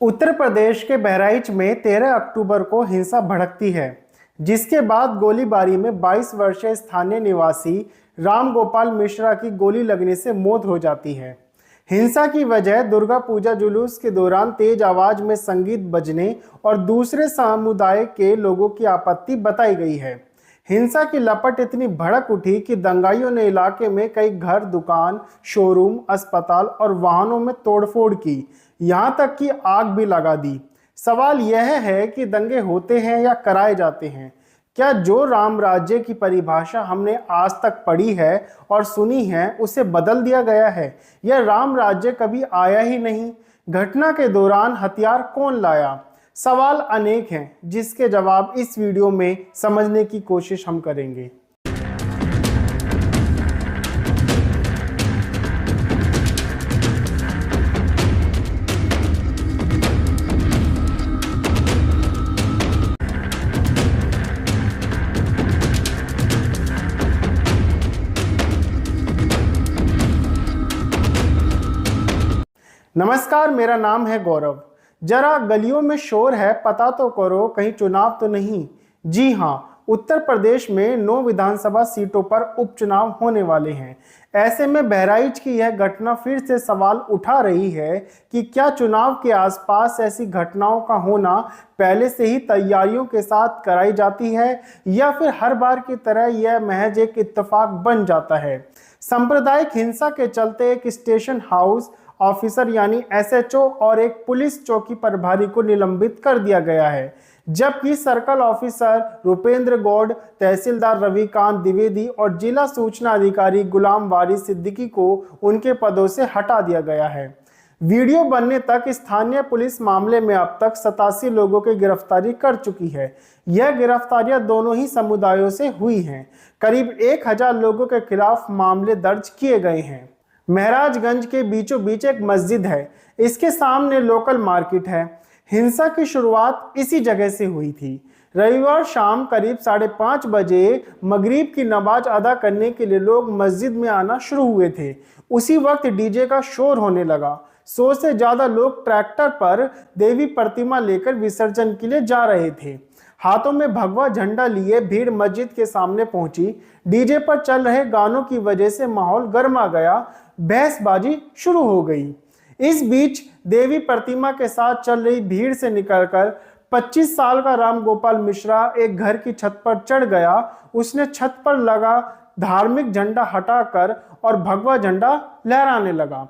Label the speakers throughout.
Speaker 1: उत्तर प्रदेश के बहराइच में 13 अक्टूबर को हिंसा भड़कती है, जिसके बाद गोलीबारी में 22 वर्षीय स्थानीय निवासी राम गोपाल मिश्रा की गोली लगने से मौत हो जाती है। हिंसा की वजह दुर्गा पूजा जुलूस के दौरान तेज आवाज में संगीत बजने और दूसरे समुदाय के लोगों की आपत्ति बताई गई है। हिंसा की लपट इतनी भड़क उठी कि दंगाइयों ने इलाके में कई घर, दुकान, शोरूम, अस्पताल और वाहनों में तोड़फोड़ की, यहां तक कि आग भी लगा दी। सवाल यह है कि दंगे होते हैं या कराए जाते हैं? क्या जो राम राज्य की परिभाषा हमने आज तक पढ़ी है और सुनी है उसे बदल दिया गया है, या राम राज्य कभी आया ही नहीं? घटना के दौरान हथियार कौन लाया? सवाल अनेक हैं, जिसके जवाब इस वीडियो में समझने की कोशिश हम करेंगे। नमस्कार, मेरा नाम है गौरव। जरा गलियों में शोर है, पता तो करो कहीं चुनाव तो नहीं। जी हाँ, उत्तर प्रदेश में 9 विधानसभा सीटों पर उपचुनाव होने वाले हैं। ऐसे में बहराइच की यह घटना फिर से सवाल उठा रही है कि क्या चुनाव के आसपास ऐसी घटनाओं का होना पहले से ही तैयारियों के साथ कराई जाती है, या फिर हर बार की तरह यह महज एक इत्तेफाक बन जाता है। सांप्रदायिक हिंसा के चलते एक स्टेशन हाउस ऑफिसर यानी एसएचओ और एक पुलिस चौकी प्रभारी को निलंबित कर दिया गया है, जबकि सर्कल ऑफिसर रुपेंद्र गौड़, तहसीलदार रविकांत द्विवेदी और जिला सूचना अधिकारी गुलाम वारिस सिद्दीकी को उनके पदों से हटा दिया गया है। वीडियो बनने तक स्थानीय पुलिस मामले में अब तक 87 लोगों की गिरफ्तारी कर चुकी है। यह गिरफ्तारियां दोनों ही समुदायों से हुई हैं। करीब 1000 लोगों के खिलाफ मामले दर्ज किए गए हैं। महराजगंज के बीचों बीच एक मस्जिद है, इसके सामने लोकल मार्केट है। हिंसा की शुरुआत इसी जगह से हुई थी। रविवार शाम करीब 5:30 बजे मगरिब की नमाज अदा करने के लिए लोग मस्जिद में आना शुरू हुए थे। उसी वक्त डीजे का शोर होने लगा। 100 से ज्यादा लोग ट्रैक्टर पर देवी प्रतिमा लेकर विसर्जन के लिए जा रहे थे। हाथों में भगवा झंडा लिए भीड़ मस्जिद के सामने पहुंची। डीजे पर चल रहे गानों की वजह से माहौल गर्मा गया। बहसबाजी शुरू हो गई। इस बीच देवी प्रतिमा के साथ चल रही भीड़ से निकलकर 25 साल का राम गोपाल मिश्रा एक घर की छत पर चढ़ गया। उसने छत पर लगा धार्मिक झंडा हटाकर और भगवा झंडा लहराने लगा।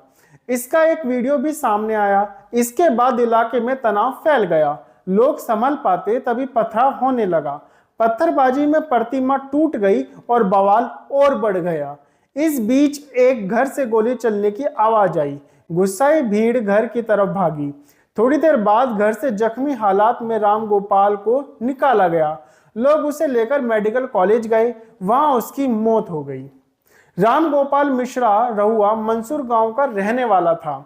Speaker 1: इसका एक वीडियो भी सामने आया। इसके बाद इलाके में तनाव फैल गया। लोग संभल पाते तभी पथराव होने लगा। पत्थरबाजी में प्रतिमा टूट गई और बवाल और बढ़ गया। इस बीच एक घर से गोली चलने की आवाज आई। गुस्साई भीड़ घर की तरफ भागी। थोड़ी देर बाद घर से जख्मी हालात में राम गोपाल को निकाला गया। लोग उसे लेकर मेडिकल कॉलेज गए, वहां उसकी मौत हो गई। राम गोपाल मिश्रा रहुआ मंसूर गांव का रहने वाला था।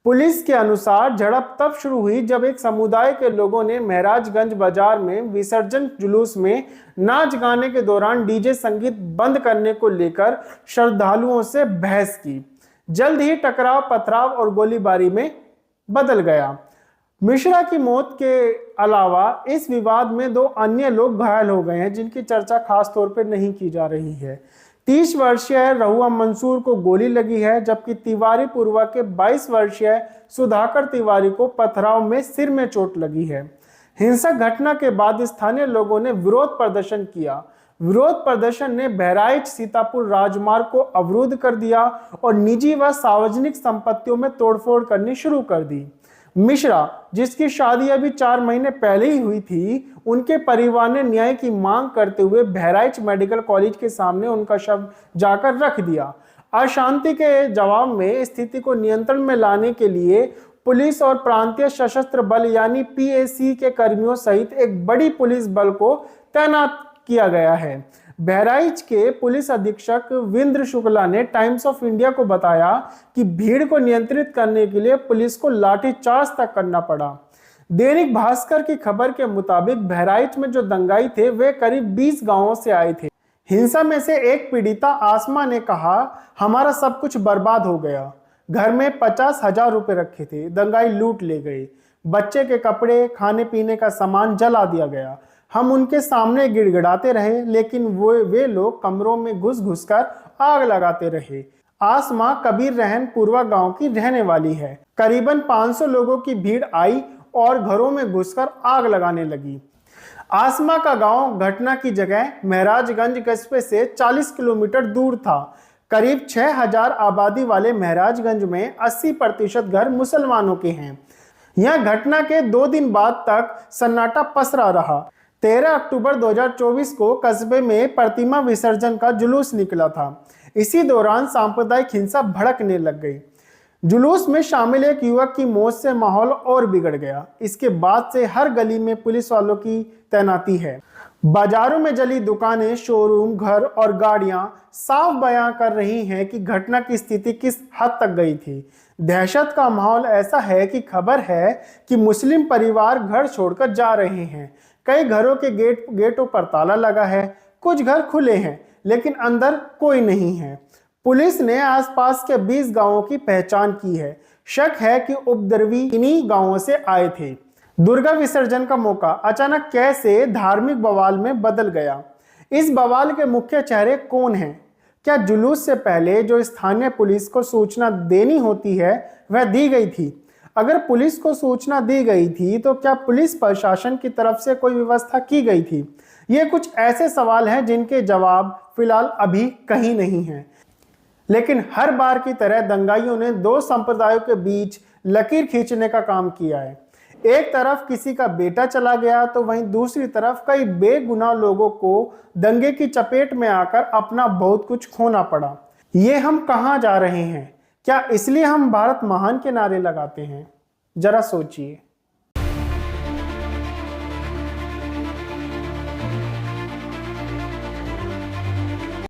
Speaker 1: पुलिस के अनुसार झड़प तब शुरू हुई जब एक समुदाय के लोगों ने महराजगंज बाजार में विसर्जन जुलूस में नाच गाने के दौरान डीजे संगीत बंद करने को लेकर श्रद्धालुओं से बहस की। जल्द ही टकराव, पथराव और गोलीबारी में बदल गया। मिश्रा की मौत के अलावा इस विवाद में 2 अन्य लोग घायल हो गए हैं, जिनकी चर्चा खास तौर पर नहीं की जा रही है। 30 वर्षीय रहुआ मंसूर को गोली लगी है, जबकि तिवारी पूर्वा के 22 वर्षीय सुधाकर तिवारी को पथराव में सिर में चोट लगी है। हिंसक घटना के बाद स्थानीय लोगों ने विरोध प्रदर्शन किया। विरोध प्रदर्शन ने बहराइच सीतापुर राजमार्ग को अवरुद्ध कर दिया और निजी व सार्वजनिक संपत्तियों में तोड़फोड़ करनी शुरू कर दी। मिश्रा, जिसकी शादी अभी 4 महीने पहले ही हुई थी, उनके परिवार ने न्याय की मांग करते हुए बहराइच मेडिकल कॉलेज के सामने उनका शव जाकर रख दिया। अशांति के जवाब में स्थिति को नियंत्रण में लाने के लिए पुलिस और प्रांतीय सशस्त्र बल यानी पीएसी के कर्मियों सहित एक बड़ी पुलिस बल को तैनात किया गया है। बहराइच के पुलिस अधीक्षक विंद्र शुक्ला ने टाइम्स ऑफ इंडिया को बताया कि भीड़ को नियंत्रित करने के लिए पुलिस को लाठीचार्ज तक करना पड़ा। दैनिक भास्कर की खबर के मुताबिक बहराइच में जो दंगाई थे वे करीब 20 गांवों से आए थे। हिंसा में से एक पीड़िता आसमा ने कहा, हमारा सब कुछ बर्बाद हो गया। घर में 50,000 रुपए रखे थे, दंगाई लूट ले गए। बच्चे के कपड़े, खाने पीने का सामान जला दिया गया। हम उनके सामने गिड़गिड़ाते रहे, लेकिन वे लोग कमरों में घुस घुस कर आग लगाते रहे। आसमा कबीर रहन पूर्वा गांव की रहने वाली है। करीबन 500 लोगों की भीड़ आई और घरों में घुसकर आग लगाने लगी। आसमा का गांव घटना की जगह महराजगंज कस्बे से 40 किलोमीटर दूर था। करीब 6000 आबादी वाले महराजगंज में 80% घर मुसलमानों के हैं। यह घटना के 2 दिन बाद तक सन्नाटा पसरा रहा। 13 अक्टूबर 2024 को कस्बे में प्रतिमा विसर्जन का जुलूस निकला था। इसी दौरान सांप्रदायिक हिंसा भड़कने लग गई। जुलूस में शामिल एक युवक की मौत से माहौल और बिगड़ गया। इसके बाद से हर गली में पुलिस वालों की तैनाती है। बाजारों में जली दुकानें, शोरूम, घर और गाड़ियां साफ बयां कर रही हैं कि घटना की स्थिति किस हद तक गई थी। दहशत का माहौल ऐसा है कि खबर है कि मुस्लिम परिवार घर छोड़कर जा रहे हैं। कई घरों के गेटों पर ताला लगा है। कुछ घर खुले हैं, लेकिन अंदर कोई नहीं है। पुलिस ने आसपास के 20 गांवों की पहचान की है। शक है कि उपद्रवी इन्हीं गांवों से आए थे। दुर्गा विसर्जन का मौका अचानक कैसे धार्मिक बवाल में बदल गया? इस बवाल के मुख्य चेहरे कौन हैं? क्या जुलूस से पहले जो स्थानीय पुलिस को सूचना देनी होती है वह दी गई थी? अगर पुलिस को सूचना दी गई थी तो क्या पुलिस प्रशासन की तरफ से कोई व्यवस्था की गई थी? ये कुछ ऐसे सवाल हैं जिनके जवाब फिलहाल अभी कहीं नहीं है। लेकिन हर बार की तरह दंगाइयों ने 2 संप्रदायों के बीच लकीर खींचने का काम किया है। एक तरफ किसी का बेटा चला गया तो वहीं दूसरी तरफ कई बेगुनाह लोगों को दंगे की चपेट में आकर अपना बहुत कुछ खोना पड़ा। ये हम कहां जा रहे हैं? क्या इसलिए हम भारत महान के नारे लगाते हैं? जरा सोचिए।